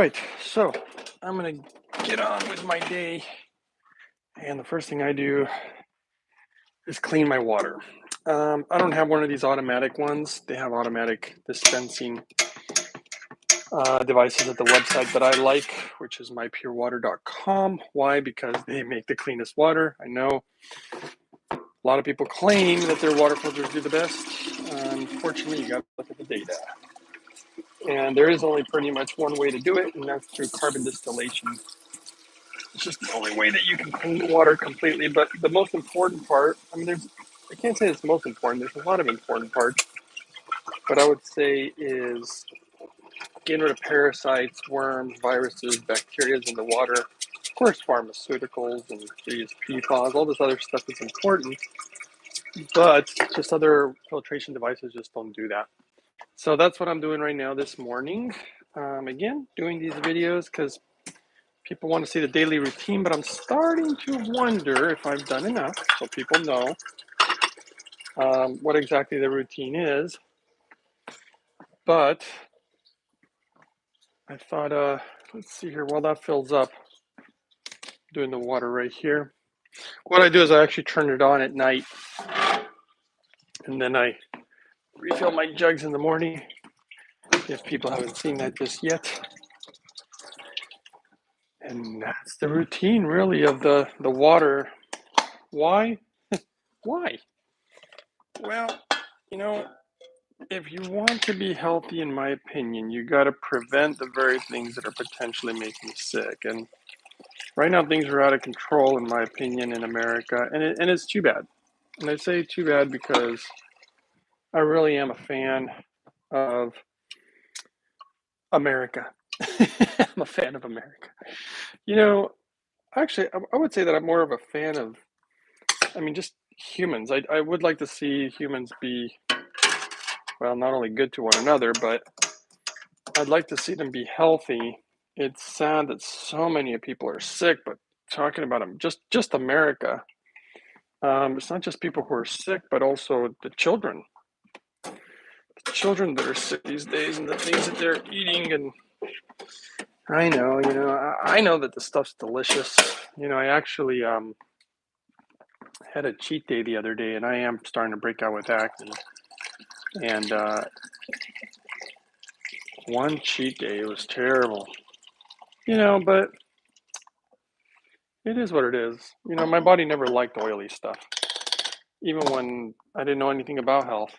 right, so I'm gonna get on with my day, and the first thing I do is clean my water. I don't have one of these automatic ones. They have automatic dispensing devices at the website that I like, which is mypurewater.com. Why? Because they make the cleanest water. I know a lot of people claim that their water filters do the best. Unfortunately, you gotta look at the data. And there is only pretty much one way to do it, and that's through carbon distillation. It's just the only way that you can clean water completely. But the most important part, I can't say it's the most important. There's a lot of important parts, but I would say is getting rid of parasites, worms, viruses, bacteria in the water. Of course, pharmaceuticals and these PFAS, all this other stuff is important, but just other filtration devices just don't do that. So that's what I'm doing right now this morning. Again, doing these videos because people want to see the daily routine, but I'm starting to wonder if I've done enough so people know what exactly the routine is. But I thought, let's see here, while that fills up, doing the water right here. What I do is I actually turn it on at night, and then I refill my jugs in the morning, if people haven't seen that just yet. And that's the routine, really, of the water. Why? Why? Well, you know, if you want to be healthy, in my opinion, you got to prevent the very things that are potentially making you sick. And right now, things are out of control, in my opinion, in America, and it's too bad. And I say too bad because I really am a fan of America. I'm a fan of America. You know, actually, I would say that I'm more of a fan of, just humans. I would like to see humans be, well, not only good to one another, but I'd like to see them be healthy. It's sad that so many people are sick, but talking about them, just America. It's not just people who are sick, but also the children. The children that are sick these days, and the things that they're eating. And I know, I know that the stuff's delicious. I actually had a cheat day the other day, and I am starting to break out with acne. And one cheat day was terrible. But it is what it is. My body never liked oily stuff. Even when I didn't know anything about health,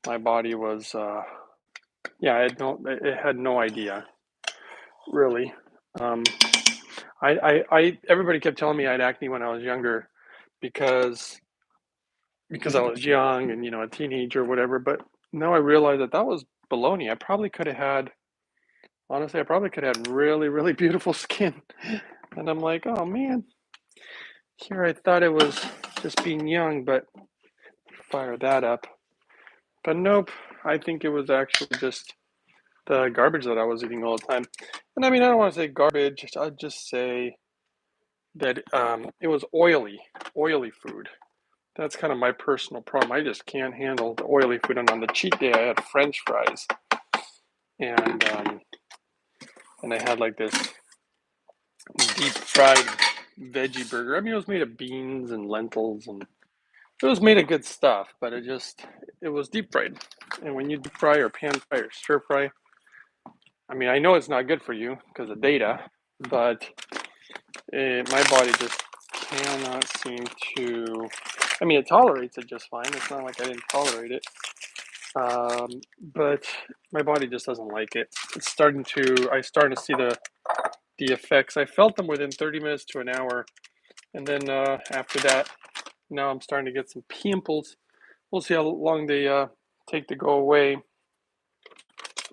my body was, it had no idea, really. Everybody kept telling me I had acne when I was younger because I was young and, a teenager or whatever. But now I realize that was baloney. Honestly, I probably could have had really, really beautiful skin. And I'm like, oh man, here I thought it was just being young, but fire that up. But nope, I think it was actually just the garbage that I was eating all the time. And I don't want to say garbage, I'd just say that it was oily food. That's kind of my personal problem. I just can't handle the oily food. And on the cheat day, I had French fries, and I had like this deep fried veggie burger. It was made of beans and lentils, and it was made of good stuff, but it was deep fried. And when you deep fry or pan fry or stir fry, I know it's not good for you because of data, but my body just cannot seem to. It tolerates it just fine. It's not like I didn't tolerate it, but my body just doesn't like it. I starting to see the effects. I felt them within 30 minutes to an hour, and then after that, now I'm starting to get some pimples. We'll see how long they take to go away.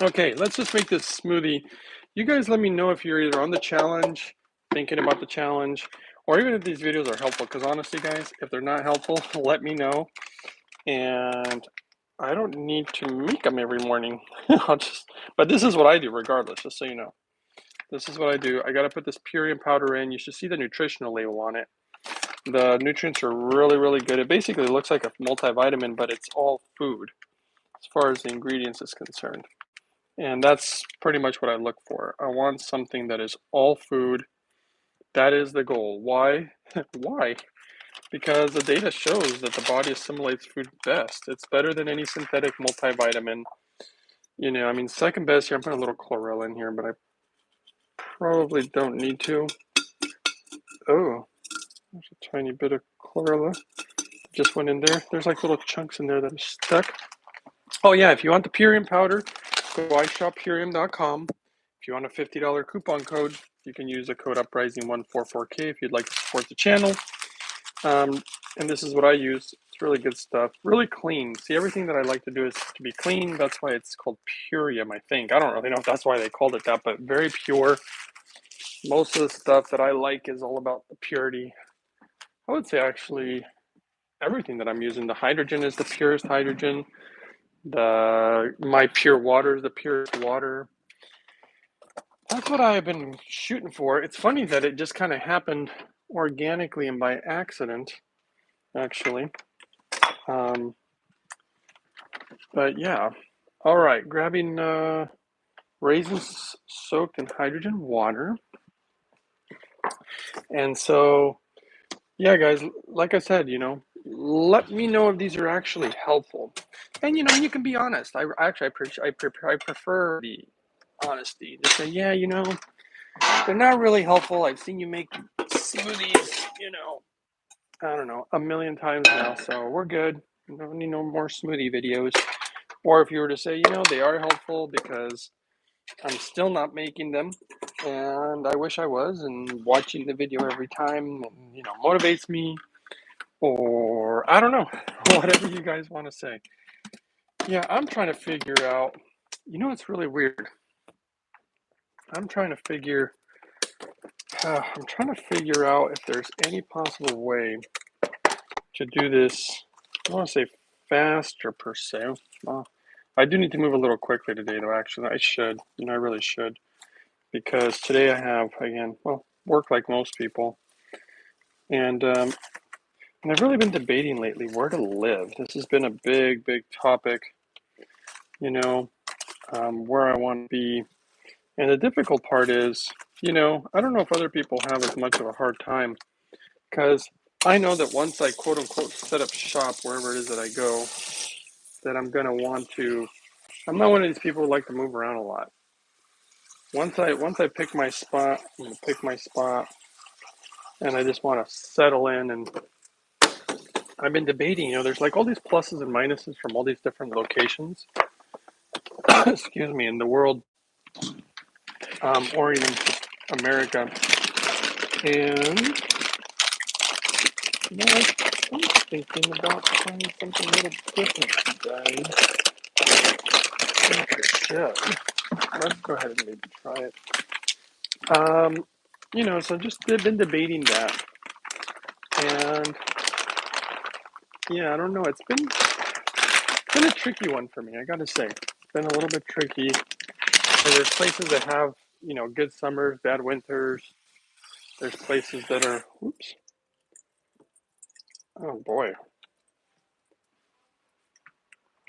Okay, let's just make this smoothie. You guys let me know if you're either on the challenge, thinking about the challenge, or even if these videos are helpful. Because honestly, guys, if they're not helpful, let me know. And I don't need to make them every morning. But this is what I do regardless, just so you know. This is what I do. I got to put this Purium powder in. You should see the nutritional label on it. The nutrients are really, really good. It basically looks like a multivitamin, but it's all food as far as the ingredients is concerned. And that's pretty much what I look for. I want something that is all food. That is the goal. Why? Why? Because the data shows that the body assimilates food best. It's better than any synthetic multivitamin. You know, I mean, second best here, I'm putting a little chlorella in here, but I probably don't need to. Oh, there's a tiny bit of chlorella. Just went in there. There's like little chunks in there that are stuck. Oh yeah, if you want the Purium powder, go iShopPurium.com. If you want a $50 coupon code, you can use the code Uprising144K if you'd like to support the channel. And this is what I use. It's really good stuff. Really clean. See, everything that I like to do is to be clean. That's why it's called Purium, I think. I don't really know if that's why they called it that, but very pure. Most of the stuff that I like is all about the purity. I would say actually everything that I'm using. The hydrogen is the purest hydrogen. My pure water is the purest water. That's what I've been shooting for. It's funny that it just kind of happened organically and by accident, actually. But yeah. All right, grabbing raisins soaked in hydrogen water. And so, yeah, guys, like I said, let me know if these are actually helpful. And you can be honest. I prefer the honesty. Just say, yeah, they're not really helpful. I've seen you make smoothies, I don't know, a million times now, so we're good. We don't need no more smoothie videos. Or if you were to say, they are helpful because I'm still not making them, and I wish I was, and watching the video every time, motivates me, or I don't know, whatever you guys want to say. Yeah, I'm trying to figure out, it's really weird. I'm trying to figure out if there's any possible way to do this. I don't want to say faster per se. Well, I do need to move a little quickly today, though. Actually, I should. I really should, because today I have work like most people, and I've really been debating lately where to live. This has been a big, big topic. Where I want to be, and the difficult part is, I don't know if other people have as much of a hard time, because I know that once I quote unquote set up shop wherever it is that I go, that I'm gonna want to. I'm not one of these people who like to move around a lot. Once I pick my spot, I'm gonna pick my spot, and I just want to settle in. And I've been debating. There's like all these pluses and minuses from all these different locations. Excuse me, in the world, or even America. And I'm thinking about trying something a little different today. Yeah, let's go ahead and maybe try it. So just been debating that, and yeah, I don't know. It's been a tricky one for me. I gotta say, it's been a little bit tricky. There's places that have good summers, bad winters. There's places that are. Oops. Oh boy.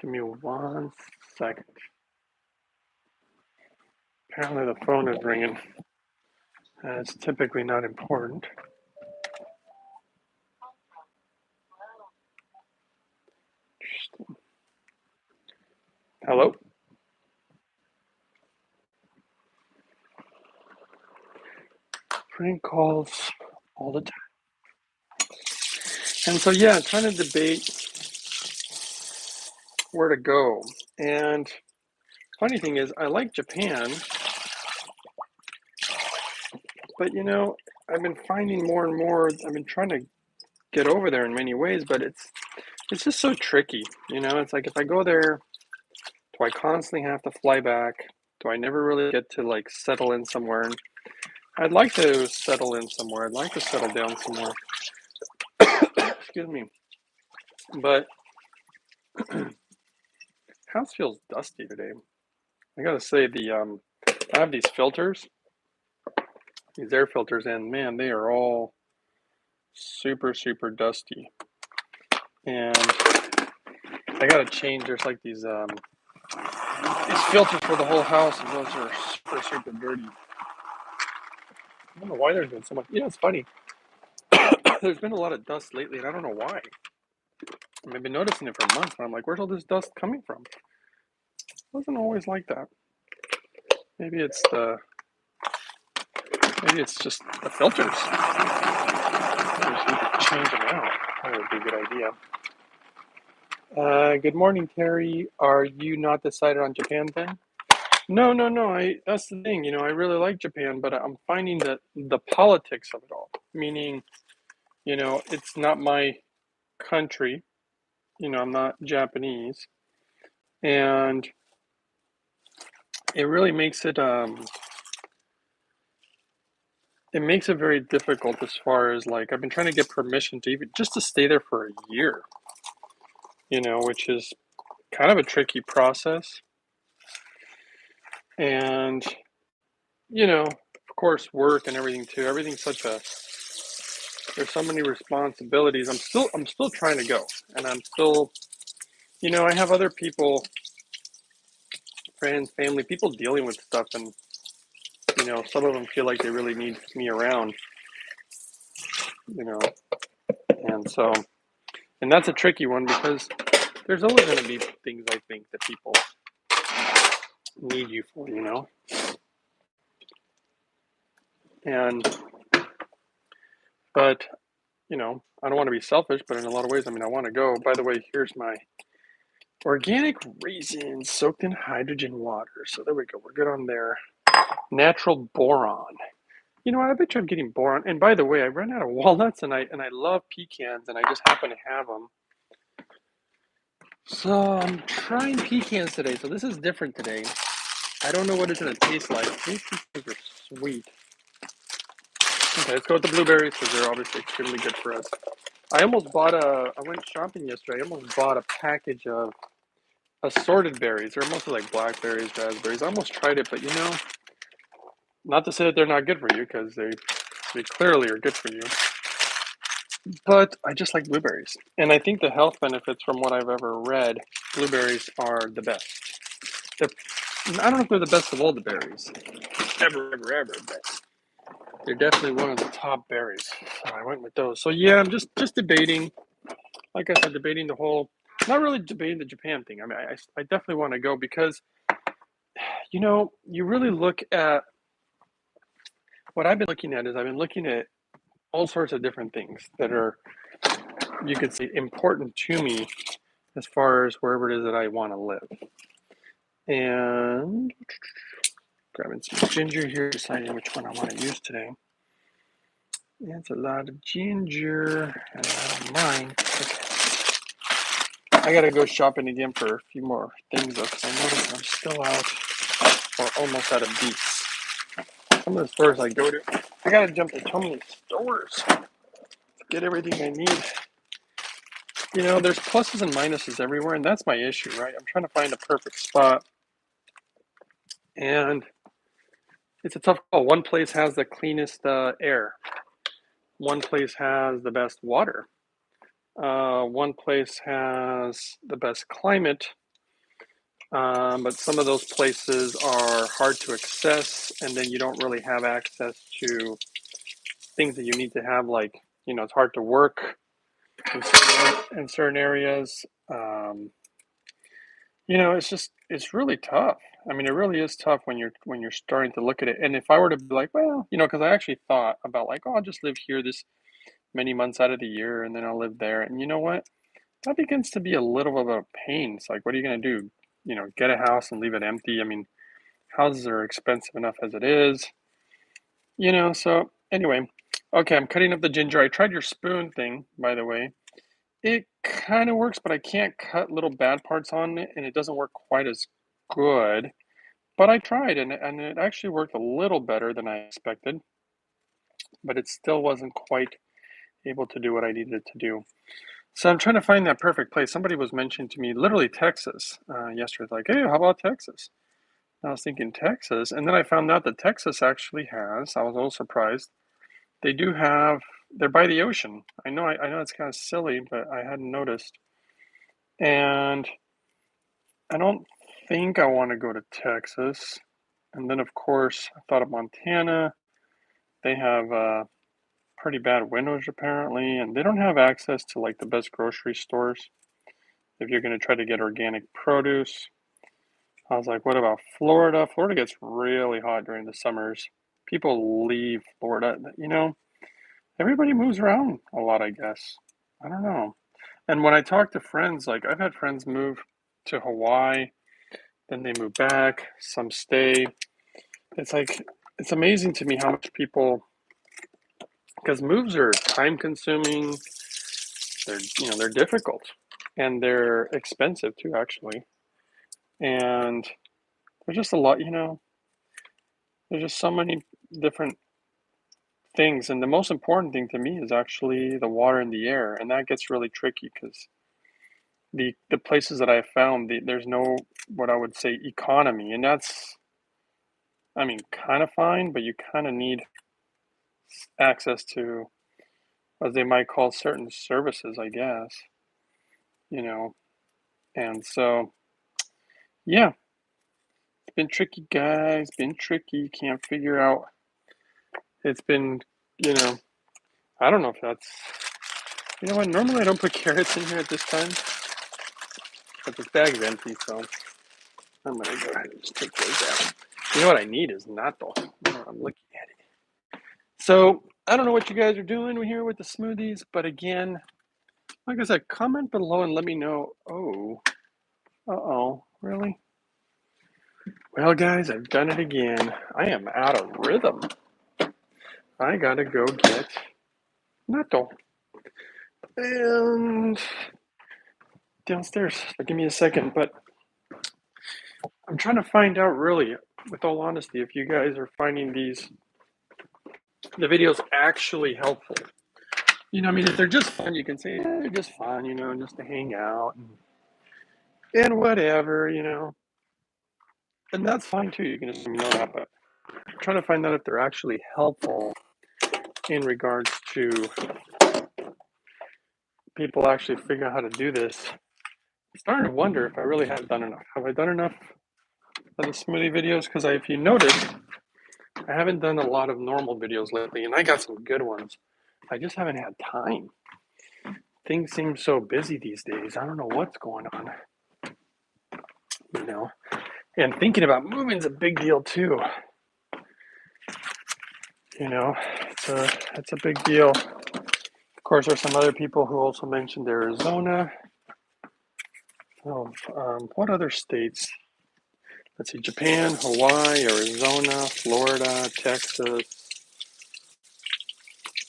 Give me 1 second. Apparently the phone is ringing. It's typically not important. Hello? Prank calls all the time. And so, yeah, trying to debate where to go. And funny thing is, I like Japan, but I've been finding more and more. I've been trying to get over there in many ways, but it's just so tricky. It's like if I go there, do I constantly have to fly back? Do I never really get to like settle in somewhere? And I'd like to settle in somewhere. I'd like to settle down somewhere. Excuse me. But house feels dusty today. I gotta say I have these filters, these air filters, and man, they are all super, super dusty. And I gotta change. There's like these these filters for the whole house, and those are super, super dirty. I don't know why there's been so much. It's funny. There's been a lot of dust lately, and I don't know why. I've been noticing it for months, and I'm like, where's all this dust coming from? It wasn't always like that. Maybe it's just the filters. I just need to change them out. That would be a good idea. Good morning, Terry. Are you not decided on Japan then? No. That's the thing. I really like Japan, but I'm finding that the politics of it all, meaning, it's not my country. I'm not Japanese, and it really makes it very difficult as far as like I've been trying to get permission to even just to stay there for a year, which is kind of a tricky process. And of course, work and everything too. Everything's there's so many responsibilities. I'm still trying to go, and I'm still, I have other people, friends, family, people dealing with stuff, and some of them feel like they really need me around, you know, and so, and that's a tricky one because there's always going to be things I think that people need you for, and but I don't want to be selfish, but in a lot of ways, I want to go. By the way, here's my organic raisins soaked in hydrogen water. So there we go. We're good on there. Natural boron. I bet you I'm getting boron. And by the way, I ran out of walnuts, and I love pecans, and I just happen to have them. So I'm trying pecans today. So this is different today. I don't know what it's going to taste like. These pecans are sweet. Okay, let's go with the blueberries because they're obviously extremely good for us. I went shopping yesterday. I almost bought a package of assorted berries. They're mostly like blackberries, raspberries. I almost tried it, but not to say that they're not good for you because they clearly are good for you. But I just like blueberries. And I think the health benefits from what I've ever read, blueberries are the best. I don't know if they're the best of all the berries. Ever, but they're definitely one of the top berries. So I went with those. So yeah, I'm just debating. Like I said, debating the whole, not really debating the Japan thing. I definitely want to go because, you really look at, what I've been looking at is I've been looking at all sorts of different things that are, you could say, important to me as far as wherever it is that I want to live. And grabbing some ginger here, deciding which one I want to use today. It's a lot of ginger, and I don't mind. Okay. I gotta go shopping again for a few more things though, because I noticed I'm still out, or almost out of beets. Some of the stores I go to, I gotta jump to so many stores to get everything I need. There's pluses and minuses everywhere, and that's my issue, right? I'm trying to find a perfect spot, and it's a tough call. One place has the cleanest air. One place has the best water. One place has the best climate, but some of those places are hard to access, and then you don't really have access to things that you need to have, like, it's hard to work in certain areas. It's really tough. It really is tough when you're starting to look at it. And if I were to be like, well, because I actually thought about like, oh, I'll just live here this many months out of the year, and then I'll live there. And you know what? That begins to be a little of a pain. It's like, what are you going to do? Get a house and leave it empty? Houses are expensive enough as it is. So anyway, okay, I'm cutting up the ginger. I tried your spoon thing, by the way. It kind of works, but I can't cut little bad parts on it, and it doesn't work quite as good. But I tried, and it actually worked a little better than I expected, but it still wasn't quite able to do what I needed it to do. So I'm trying to find that perfect place. Somebody was mentioning to me, literally Texas, yesterday, like, hey, how about Texas? And I was thinking Texas, and then I found out that Texas actually has, I was a little surprised, they're by the ocean. I know it's kind of silly, but I hadn't noticed. And I don't think I want to go to Texas. And then, of course, I thought of Montana. They have pretty bad winters apparently, and they don't have access to like the best grocery stores if you're going to try to get organic produce. I was like, what about Florida? Florida gets really hot during the summers. People leave Florida. Everybody moves around a lot, I guess. I don't know. And when I talk to friends, like I've had friends move to Hawaii, then they move back, some stay. It's like, it's amazing to me how much people, because moves are time consuming, they're difficult and they're expensive too, actually. And there's just a lot, there's just so many different things. And the most important thing to me is actually the water and the air. And that gets really tricky because the places that I found, there's no, what I would say, economy. And that's, I mean, kind of fine, but you kind of need access to, as they might call, certain services, I guess, you know. And so, yeah, it's been tricky, guys. Been tricky. Can't figure out. It's been, you know, I don't know if that's, you know what? Normally I don't put carrots in here at this time, but this bag's empty, so I'm gonna go ahead and just take those out. You know what I need is natto. I'm looking at it. So I don't know what you guys are doing here with the smoothies, but again, like I said, comment below and let me know. Oh, really? Well, guys, I've done it again. I am out of rhythm. I gotta go get natto. And downstairs. So give me a second, but I'm trying to find out really, with all honesty, if you guys are finding the videos actually helpful. I mean, if they're just fun, you can say, they're just fun, just to hang out and whatever, and that's fine too. You can just let me know that, but I'm trying to find out if they're actually helpful in regards to people actually figuring out how to do this. I'm starting to wonder if I really have done enough. Have I done enough of the smoothie videos? Because if you notice, I haven't done a lot of normal videos lately, and I got some good ones. I just haven't had time. Things seem so busy these days. I don't know what's going on. And thinking about moving is a big deal too. It's a big deal. Of course, there's some other people who also mentioned Arizona. What other states? Let's see, Japan, Hawaii, Arizona, Florida, Texas,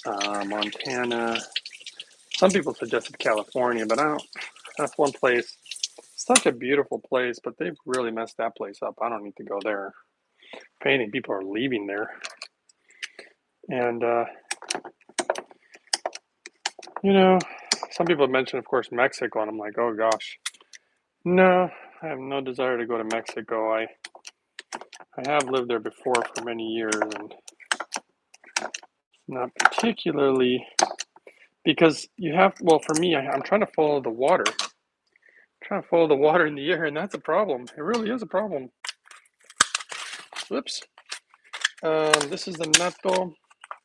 Montana. Some people suggested California, but I don't. That's one place. Such a beautiful place, but they've really messed that place up. I don't need to go there. If anything, people are leaving there. And, some people have mentioned, of course, Mexico, and I'm like, oh gosh. No, I have no desire to go to Mexico. I have lived there before for many years, and not particularly because for me, I'm trying to follow the water. I'm trying to follow the water in the air, and that's a problem. It really is a problem. Whoops. This is the natto.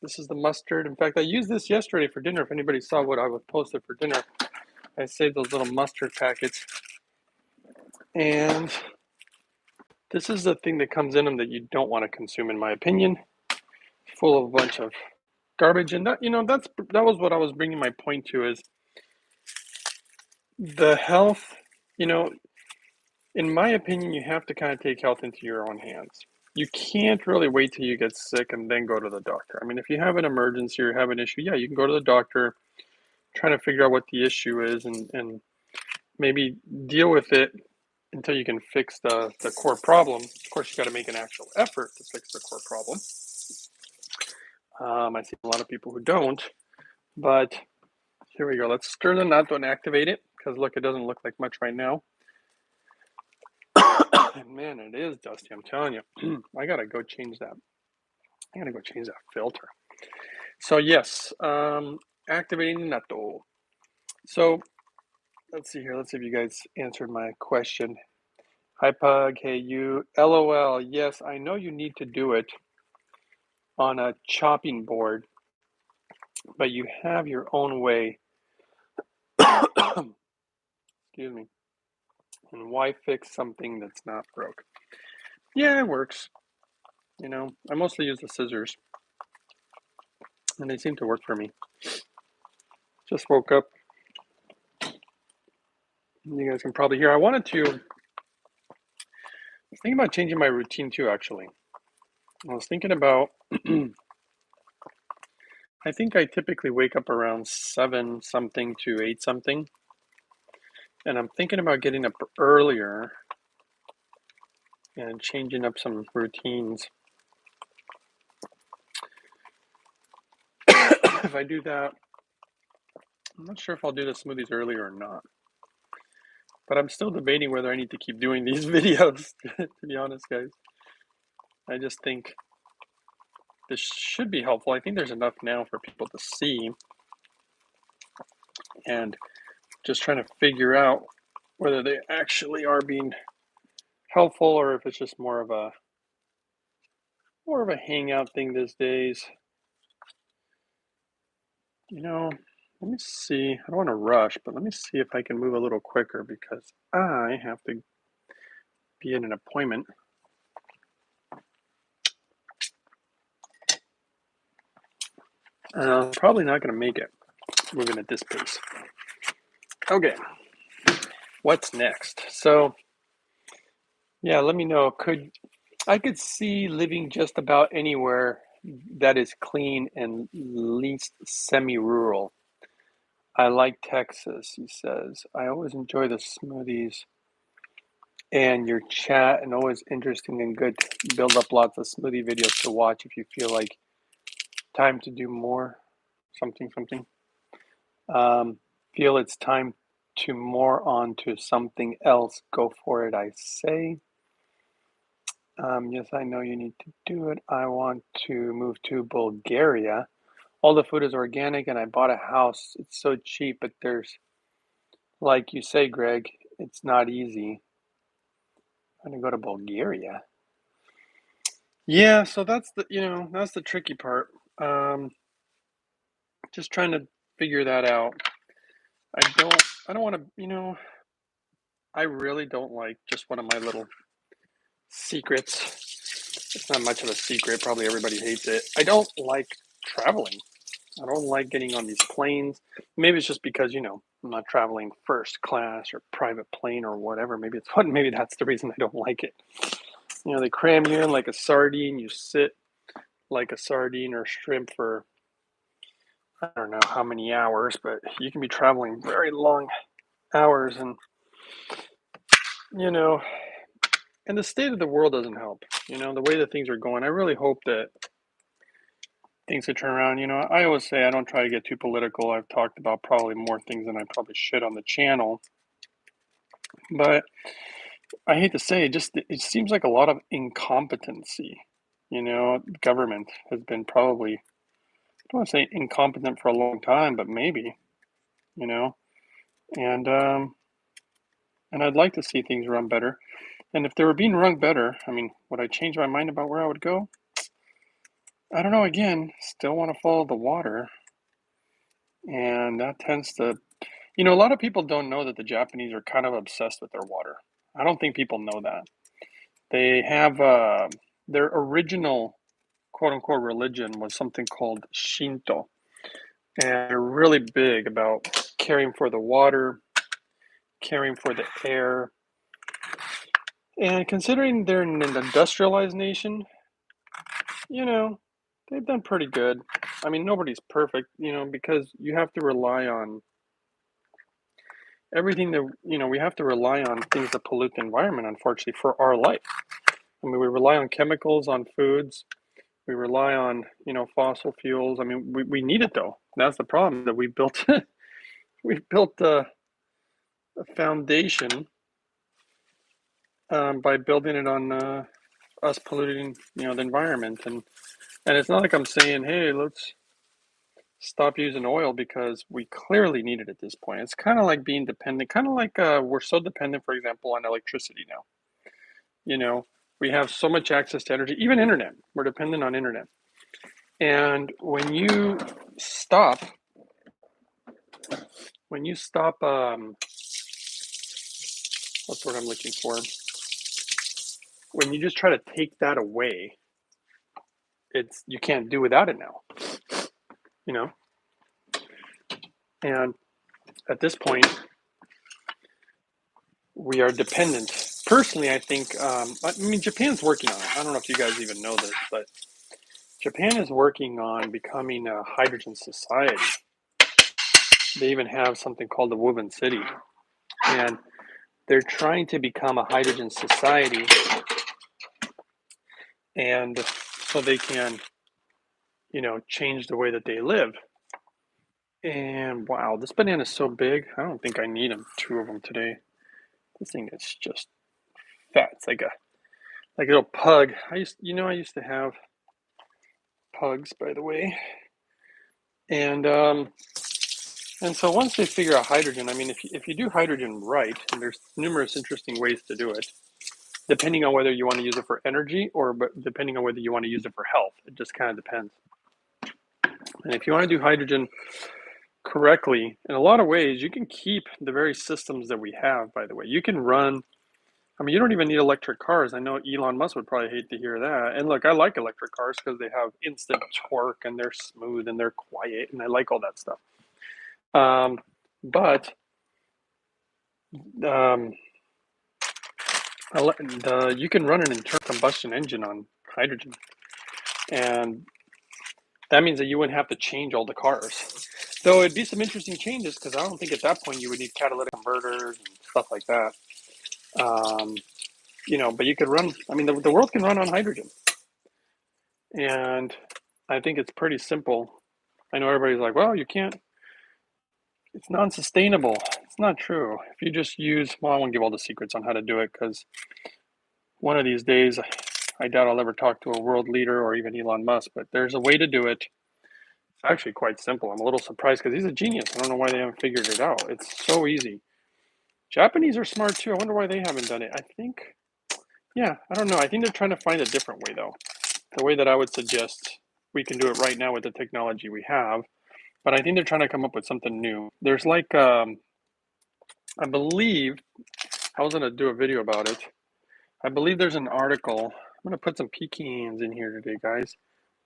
This is the mustard. In fact, I used this yesterday for dinner. If anybody saw what I was posted for dinner, I saved those little mustard packets. And this is the thing that comes in them that you don't want to consume, in my opinion. Full of a bunch of garbage, and that was what I was bringing my point to, is the health. In my opinion, you have to kind of take health into your own hands. You can't really wait till you get sick and then go to the doctor. I mean, if you have an emergency or have an issue, yeah, you can go to the doctor, trying to figure out what the issue is, and maybe deal with it until you can fix the core problem. Of course, you got to make an actual effort to fix the core problem. I see a lot of people who don't, but here we go. Let's stir the natto and activate it, because look, it doesn't look like much right now. Man, it is dusty, I'm telling you. I gotta go change that. I gotta go change that filter. So yes, activating natto. So let's see here. Let's see if you guys answered my question. Hi, Pug. Hey, you. LOL. Yes, I know you need to do it on a chopping board, but you have your own way. Excuse me. And why fix something that's not broke? Yeah, it works. I mostly use the scissors, and they seem to work for me. Just woke up. You guys can probably hear. I was thinking about changing my routine too, actually. I was thinking about, I think I typically wake up around 7 something to 8 something. And I'm thinking about getting up earlier and changing up some routines. If I do that, I'm not sure if I'll do the smoothies earlier or not. But I'm still debating whether I need to keep doing these videos, to be honest, guys. I just think this should be helpful. I think there's enough now for people to see, and just trying to figure out whether they actually are being helpful or if it's just more of a hangout thing these days. Let me see. I don't want to rush, but let me see if I can move a little quicker because I have to be in an appointment. Probably not going to make it moving at this pace. Okay, what's next? So, yeah, let me know. I could see living just about anywhere that is clean and least semi-rural. I like Texas, he says. I always enjoy the smoothies and your chat, and always interesting and good to build up lots of smoothie videos to watch if you feel like time to do more. Something. Feel it's time to more on to something else. Go for it, I say. Yes, I know you need to do it. I want to move to Bulgaria. All the food is organic, and I bought a house. It's so cheap, but there's, like you say, Greg, it's not easy. I'm gonna go to Bulgaria. Yeah, so that's the tricky part. Um, just trying to figure that out. I don't want to, I really don't like, just one of my little secrets. It's not much of a secret. Probably everybody hates it. I don't like traveling. I don't like getting on these planes. Maybe it's just because, I'm not traveling first class or private plane or whatever. Maybe that's the reason I don't like it. They cram you in like a sardine. You sit like a sardine or shrimp for I don't know how many hours, but you can be traveling very long hours, and you know, and the state of the world doesn't help. The way that things are going, I really hope that things could turn around. I always say I don't try to get too political. I've talked about probably more things than I probably should on the channel, but I hate to say it seems like a lot of incompetency. Government has been probably, I don't want to say incompetent for a long time, but maybe, you know, and I'd like to see things run better. And if they were being run better, I mean, would I change my mind about where I would go? I don't know. Again, still want to follow the water. And that tends to, a lot of people don't know that the Japanese are kind of obsessed with their water. I don't think people know that. They have their original quote unquote religion was something called Shinto. And they're really big about caring for the water, caring for the air. And considering they're an industrialized nation, you know, they've done pretty good. I mean, nobody's perfect, because you have to rely on everything that, we have to rely on things that pollute the environment, unfortunately, for our life. I mean, we rely on chemicals, on foods, we rely on, fossil fuels. I mean, we need it though. That's the problem that we built. We built a foundation by building it on us polluting, the environment. And it's not like I'm saying, hey, let's stop using oil because we clearly need it at this point. It's kind of like being dependent, kind of like we're so dependent, for example, on electricity now. You know, we have so much access to energy, even internet. We're dependent on internet. And stop, when you stop, what's the word I'm looking for? When you just try to take that away, you can't do without it now, you know? And at this point, we are dependent. Personally, I think, Japan's working on it. I don't know if you guys even know this, but Japan is working on becoming a hydrogen society. They even have something called the Woven City. And they're trying to become a hydrogen society, and so they can, change the way that they live. And wow, this banana is so big. I don't think I need them, two of them today. This thing is just fat. It's like a little pug. I used to have pugs, by the way. And so once they figure out hydrogen, I mean, if you do hydrogen right, and there's numerous interesting ways to do it, depending on whether you want to use it for energy or depending on whether you want to use it for health. It just kind of depends. And if you want to do hydrogen correctly, in a lot of ways, you can keep the very systems that we have, by the way. You can run, you don't even need electric cars. I know Elon Musk would probably hate to hear that. And look, I like electric cars because they have instant torque and they're smooth and they're quiet, and I like all that stuff. But you can run an internal combustion engine on hydrogen. And that means that you wouldn't have to change all the cars. Though it'd be some interesting changes because I don't think at that point you would need catalytic converters and stuff like that. Um, but you could run, the world can run on hydrogen. And I think it's pretty simple. I know everybody's like, well, you can't, it's non-sustainable. It's not true. If you just I won't give all the secrets on how to do it because one of these days, I doubt I'll ever talk to a world leader or even Elon Musk, but there's a way to do it. It's actually quite simple. I'm a little surprised because he's a genius. I don't know why they haven't figured it out. It's so easy. Japanese are smart too. I wonder why they haven't done it. I don't know. I think they're trying to find a different way though. The way that I would suggest we can do it right now with the technology we have, but I think they're trying to come up with something new. There's I believe, I was going to do a video about it. I believe there's an article. I'm going to put some pecans in here today, guys.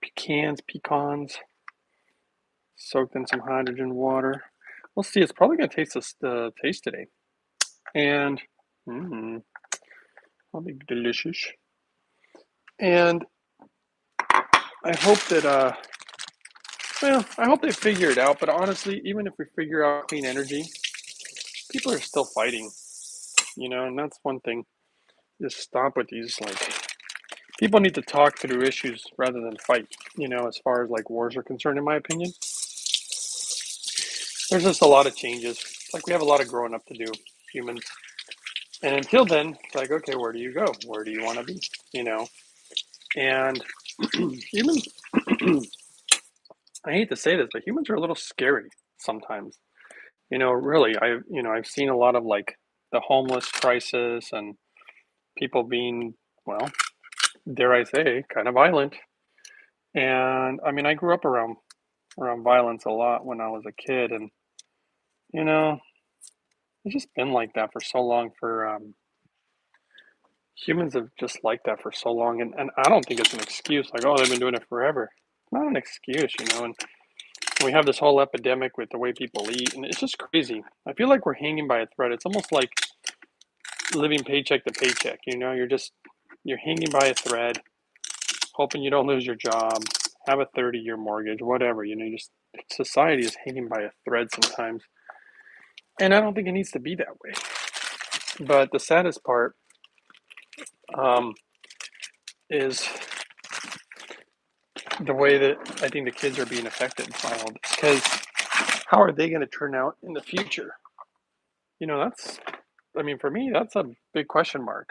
Pecans, soaked in some hydrogen water. We'll see. It's probably going to taste today. And that'll be delicious. And I hope that, I hope they figure it out. But honestly, even if we figure out clean energy, people are still fighting, and that's one thing. Just stop with these, people need to talk through issues rather than fight, as far as wars are concerned, in my opinion. There's just a lot of changes. We have a lot of growing up to do, humans. And until then, it's okay, where do you go? Where do you want to be? And humans, I hate to say this, but humans are a little scary sometimes. Really, I've seen a lot of the homeless crisis and people being, well, dare I say, kind of violent. And I grew up around violence a lot when I was a kid, and it's just been like that for so long. For humans have just liked that for so long, and I don't think it's an excuse. They've been doing it forever. It's not an excuse, And we have this whole epidemic with the way people eat, and it's just crazy. I feel like we're hanging by a thread. It's almost like living paycheck to paycheck. You're hanging by a thread, hoping you don't lose your job, have a 30-year mortgage, whatever. Society is hanging by a thread sometimes. And I don't think it needs to be that way. But the saddest part is the way that I think the kids are being affected by all this. Because how are they going to turn out in the future? For me, that's a big question mark.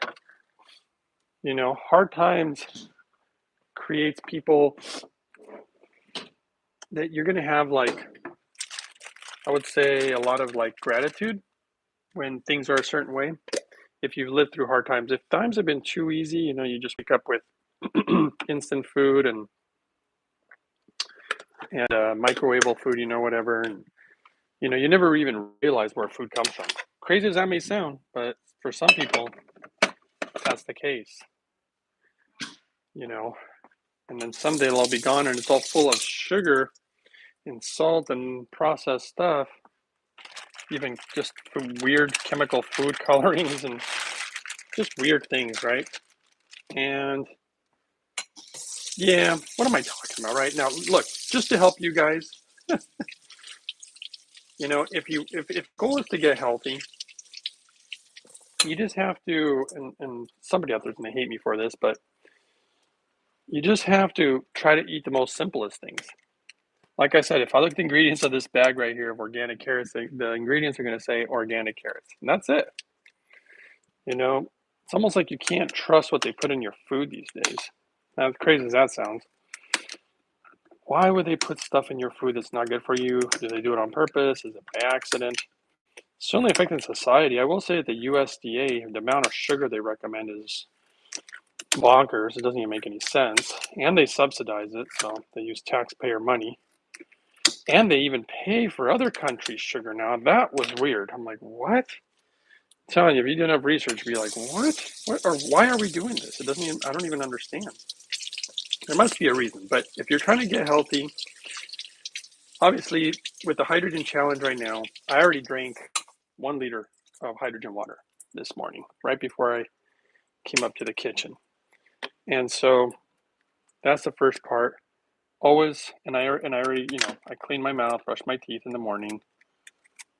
Hard times creates people that you're going to have, I would say, a lot of gratitude when things are a certain way. if you've lived through hard times. If times have been too easy, you know, you just wake up with instant food and microwavable food, you know, whatever, and you know, you never even realize where food comes from. Crazy as that may sound, but for some people, that's the case, you know. And then someday it'll all be gone and it's all full of sugar and salt and processed stuff, even just weird chemical food colorings and just weird things, right? And yeah, what am I talking about right now? Look, just to help you guys, you know, if goal is to get healthy, you just have to, and somebody out there's gonna hate me for this, but you just have to try to eat the most simplest things. Like I said, if I look at the ingredients of this bag right here of organic carrots, the ingredients are going to say organic carrots, and that's it. You know, it's almost like you can't trust what they put in your food these days. Now, as crazy as that sounds, why would they put stuff in your food that's not good for you? Do they do it on purpose? Is it by accident? It's certainly affecting society. I will say that the USDA, the amount of sugar they recommend is bonkers. It doesn't even make any sense. And they subsidize it, so they use taxpayer money. And they even pay for other countries' sugar now. That was weird. I'm like, what? I'm telling you, if you do enough research, be like, what? What? Or why are we doing this? It doesn't even, I don't even understand. There must be a reason. But if you're trying to get healthy, obviously with the hydrogen challenge right now, I already drank 1 liter of hydrogen water this morning, right before I came up to the kitchen. And so that's the first part. Always, and I already, you know, I clean my mouth, brush my teeth in the morning.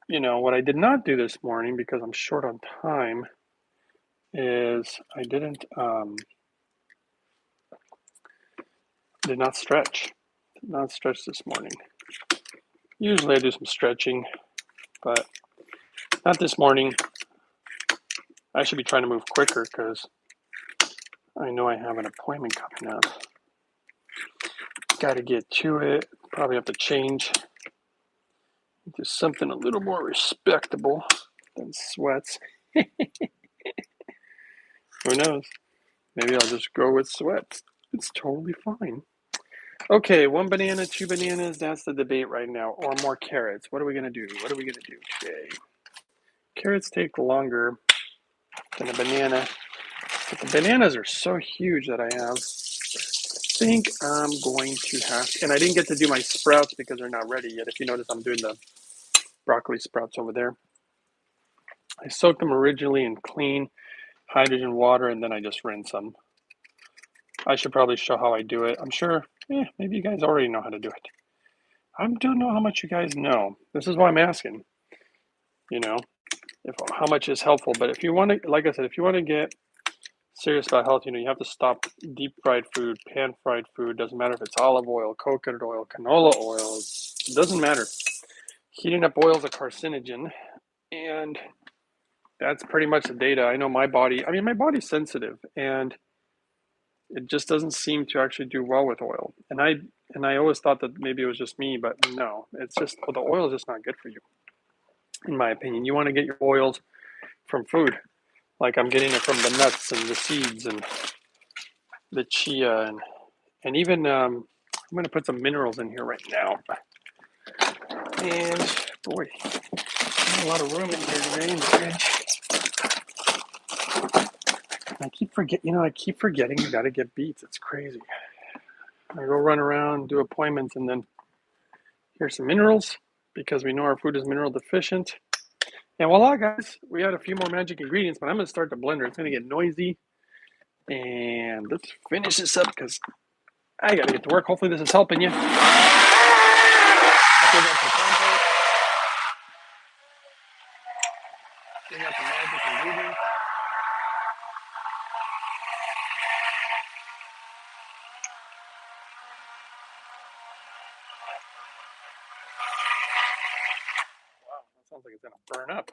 You know, what I did not do this morning because I'm short on time is I did not stretch. Did not stretch this morning. Usually I do some stretching, but not this morning. I should be trying to move quicker because I know I have an appointment coming up. Got to get to it. Probably have to change into something a little more respectable than sweats. Who knows? Maybe I'll just go with sweats. It's totally fine. Okay, 1 banana, 2 bananas, that's the debate right now. Or more carrots. What are we going to do? What are we going to do today? Carrots take longer than a banana. But the bananas are so huge that I think I'm going to have to, and I didn't get to do my sprouts because they're not ready yet. If you notice, I'm doing the broccoli sprouts over there. I soaked them originally in clean hydrogen water, and then I just rinse them. I should probably show how I do it. I'm sure, maybe you guys already know how to do it. I don't know how much you guys know. This is why I'm asking, you know, how much is helpful. But if you want to, like I said, if you want to get serious about health, you know, you have to stop deep fried food, pan fried food. Doesn't matter if it's olive oil, coconut oil, canola oil. It doesn't matter. Heating up oil is a carcinogen, and that's pretty much the data. I know my body. I mean, my body's sensitive, and it just doesn't seem to actually do well with oil. And I always thought that maybe it was just me, but no, it's just the oil is just not good for you, in my opinion. You want to get your oils from food, like I'm getting it from the nuts and the seeds and the chia and even I'm going to put some minerals in here right now. And boy, there's a lot of room in here today in the fridge. I keep forgetting you got to get beets. It's crazy. I go run around, do appointments, and then here's some minerals because we know our food is mineral deficient. And voila, guys, we had a few more magic ingredients, but I'm going to start the blender. It's going to get noisy. And let's finish this up because I got to get to work. Hopefully this is helping you. Bring out the magic ingredients. Wow, that sounds like it's going to burn up.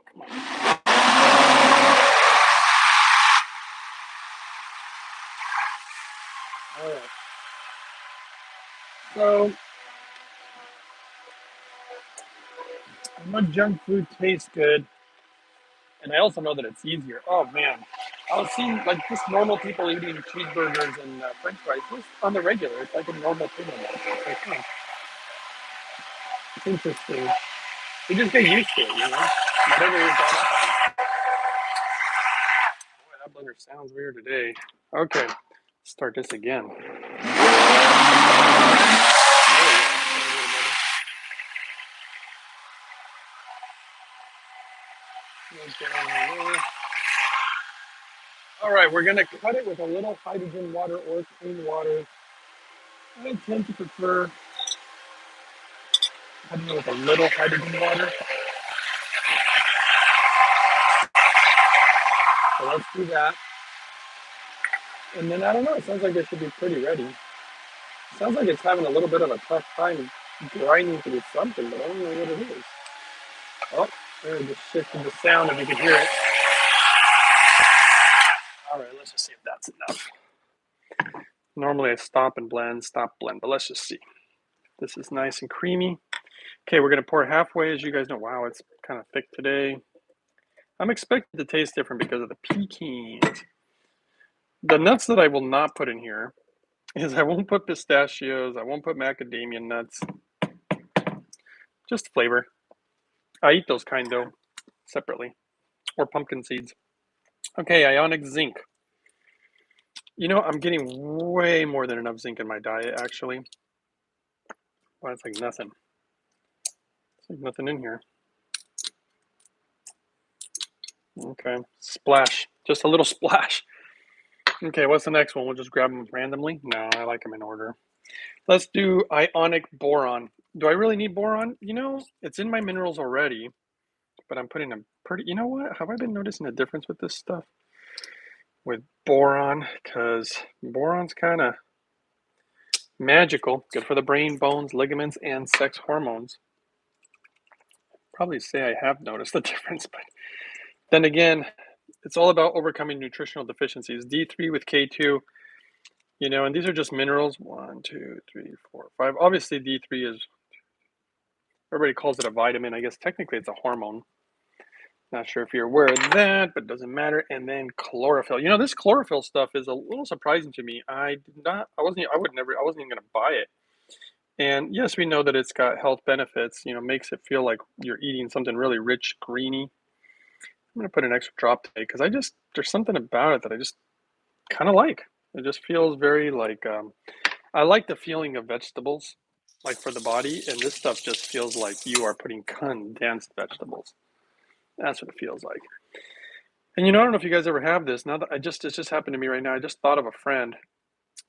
All right. So, what junk food tastes good And I also know that it's easier. Oh man, I was seeing like just normal people eating cheeseburgers and French fries just on the regular. It's like a normal thing. It's like, it's interesting. You just get used to it, whatever you're brought up on. Boy, that blender sounds weird today. Okay, let's start this again. All right, we're gonna cut it with a little hydrogen water or clean water. I tend to prefer cutting it with a little hydrogen water. So let's do that. And then I don't know, it sounds like it should be pretty ready. It sounds like it's having a little bit of a tough time grinding through something, but I don't know what it is. Oh, there, just shifted the sound if you can hear it. All right, let's just see if that's enough. Normally I stop, blend, but let's just see. This is nice and creamy. Okay, we're gonna pour halfway. As you guys know, wow, it's kind of thick today. I'm expecting to taste different because of the pecans. The nuts that I will not put in here is I won't put pistachios, I won't put macadamia nuts, just flavor. I eat those kind though, separately, or pumpkin seeds. Okay, ionic zinc. I'm getting way more than enough zinc in my diet, actually. Wow, it's like nothing. It's like nothing in here. Okay, splash, just a little splash. Okay, what's the next one? We'll just grab them randomly. No, I like them in order. Let's do ionic boron. Do I really need boron? It's in my minerals already, but I'm putting a pretty, you know what? Have I been noticing a difference with this stuff? With boron, because boron's kind of magical, good for the brain, bones, ligaments, and sex hormones. Probably say I have noticed the difference, but then again, it's all about overcoming nutritional deficiencies. D3 with K2, and these are just minerals. 1, 2, 3, 4, 5. Obviously, D3 is, everybody calls it a vitamin. I guess technically it's a hormone. Not sure if you're aware of that, but it doesn't matter. And then chlorophyll. This chlorophyll stuff is a little surprising to me. I wasn't even going to buy it. And yes, we know that it's got health benefits, makes it feel like you're eating something really rich, greeny. I'm going to put an extra drop today because there's something about it that I just kind of like. It just feels very like, I like the feeling of vegetables, like for the body. And this stuff just feels like you are putting condensed vegetables. That's what it feels like. And I don't know if you guys ever have this. Now that it just happened to me right now. I just thought of a friend,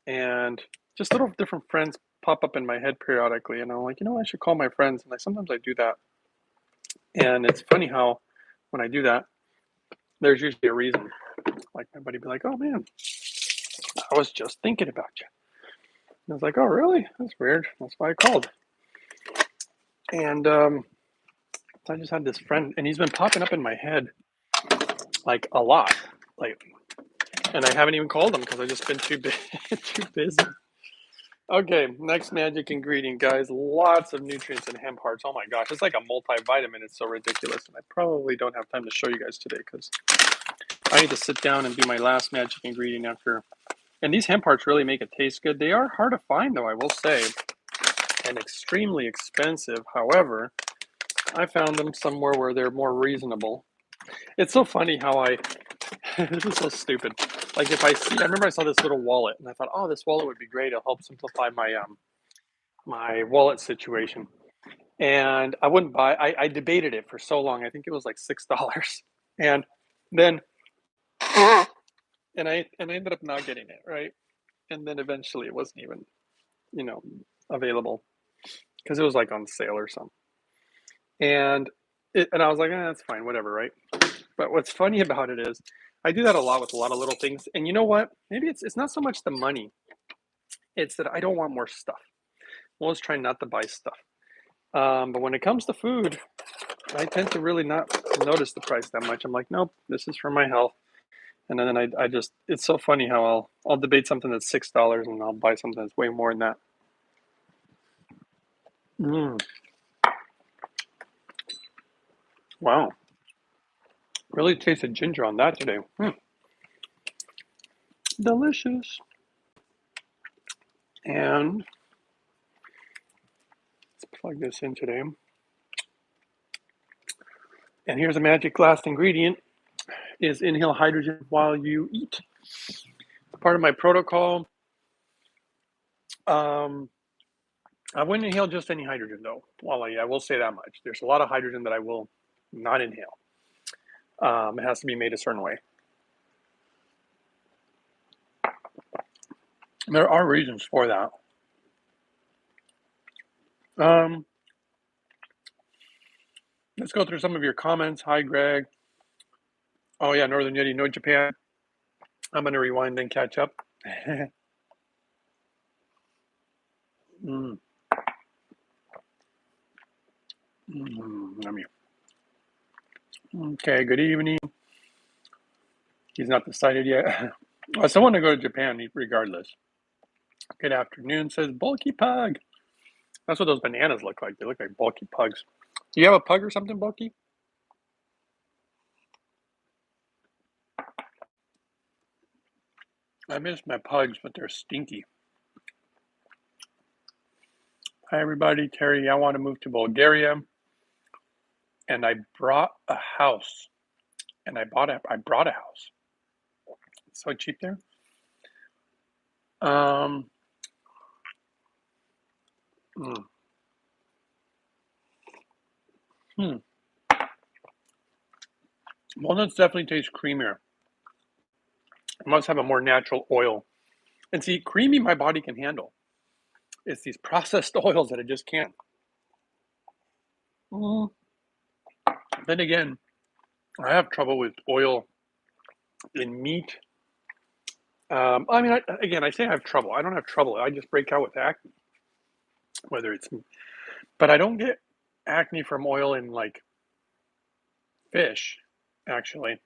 and just little different friends pop up in my head periodically, and I'm like, I should call my friends. And sometimes I do that, and it's funny how when I do that, there's usually a reason. Like my buddy be like, "Oh man, I was just thinking about you." And I was like, "Oh really? That's weird. That's why I called." And I just had this friend, and he's been popping up in my head like a lot, like, and I haven't even called him because I've just been too busy. Okay, next magic ingredient, guys. Lots of nutrients in hemp hearts. Oh my gosh, it's like a multivitamin. It's so ridiculous. And I probably don't have time to show you guys today because I need to sit down and do my last magic ingredient after. And these hemp hearts really make it taste good. They are hard to find, though, I will say, and extremely expensive. However, I found them somewhere where they're more reasonable. It's so funny how this is so stupid. Like I remember I saw this little wallet and I thought, oh, this wallet would be great. It'll help simplify my wallet situation. And I wouldn't buy. I debated it for so long. I think it was like $6, and then and I ended up not getting it, right. And then eventually it wasn't even available because it was like on sale or something. And I was like, that's fine, whatever, right. But what's funny about it is I do that a lot with a lot of little things. And you know what? Maybe it's not so much the money. It's that I don't want more stuff. I'm always trying not to buy stuff. But when it comes to food, I tend to really not notice the price that much. I'm like, nope, this is for my health. And then I just, it's so funny how I'll debate something that's $6 and I'll buy something that's way more than that. Wow. Really tasted ginger on that today. Delicious. And let's plug this in today. And here's a magic last ingredient is inhale hydrogen while you eat. Part of my protocol. I wouldn't inhale just any hydrogen though. Well, I will say that much. There's a lot of hydrogen that I will not inhale. It has to be made a certain way. There are reasons for that. Let's go through some of your comments. Hi, Greg. Oh yeah, Northern Yeti, no Japan. I'm gonna rewind and catch up. Yummy. Okay, good evening. He's not decided yet. I still want to go to Japan regardless. Good afternoon, says Bulky Pug. That's what those bananas look like. They look like bulky pugs. Do you have a pug or something, Bulky? I miss my pugs, but they're stinky. Hi, everybody. Terry, I want to move to Bulgaria. And I brought a house. And I brought a house. It's so cheap there. Walnuts definitely taste creamier. It must have a more natural oil. And see, creamy my body can handle. It's these processed oils that I just can't. Then again, I have trouble with oil in meat. I mean, I say I have trouble. I don't have trouble. I just break out with acne. But I don't get acne from oil in like fish, actually.